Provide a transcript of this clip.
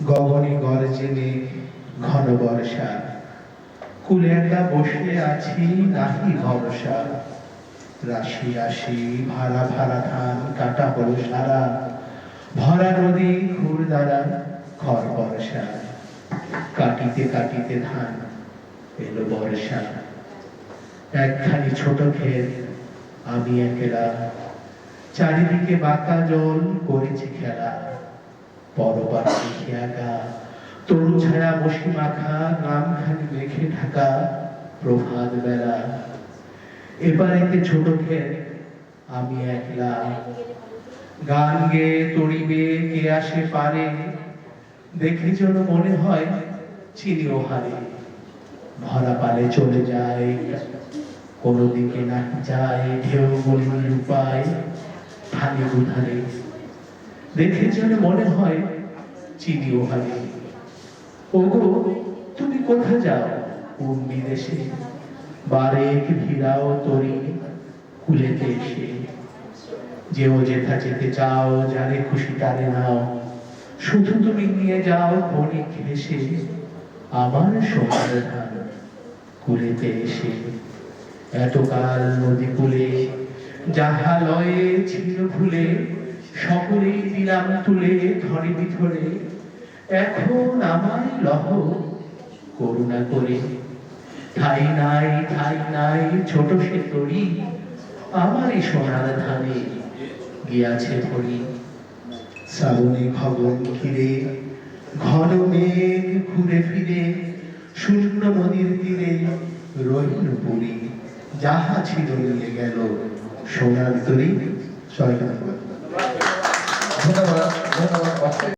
গগনে গর্জে মেঘ ঘন বর্ষা, কুলে একা বসে আছি নাহি ভরসা। রাশি রাশি ভাড়া ভাড়া ধান কাটা হলো সারা, ভরা নদী ঘুর দ্বারা খর বর্ষা। কাটিতে কাটিতে ধান এলো বর্ষা, একখানি ছোট ক্ষেত আমি একলা, চারিদিকে বাঁকা জল করেছি খেলা। পরবার দেখিয়া গা তরু ছায়া বসি মাখা, গ্রামখানি মেঘে ঢাকা প্রভাত বেলা। এপারেতে ছোট ক্ষেত আমি একলা, গান গেয়ে তড়িবে কে আসে পারে, দেখে যেন মনে হয় চিনি ও হারে। ভরা পালে চলে যায় কোনো দিকে না যায়, ঢেউ গলির উপায় ধানে উধারে, দেখে যেন মনে হয় চিনি ও হারে। ওগো তুমি কোথা যাও কোন বিদেশে, বারেক ভিড়াও তরি কুলেতে এসে। যেও যেথা যেতে চাও, যারে খুশি তারে নাও, শুধু তুমি নিয়ে যাও বণিক হেসে আমার সোনার ধান কুলেতে এসে। এতকাল নদী কূলে যাহা লয়ে ছিল ভুলে, সকলেই দিলাম তুলে ধরে বিধরে। এখন আমায় লহ করুণা করে, ঠাই নাই ছোট সে তরি, আমারই সোনার ধানে গিয়াছে ভরি। শ্রাবণে ভবন ঘিরে ঘন মেঘ ঘুরে ফিরে, শূন্য নদীর তীরে রহিল পুরী। যাহা ছিল নিয়ে গেল সোনার তরি। সবাইকে ধন্যবাদ। ধন্যবাদ।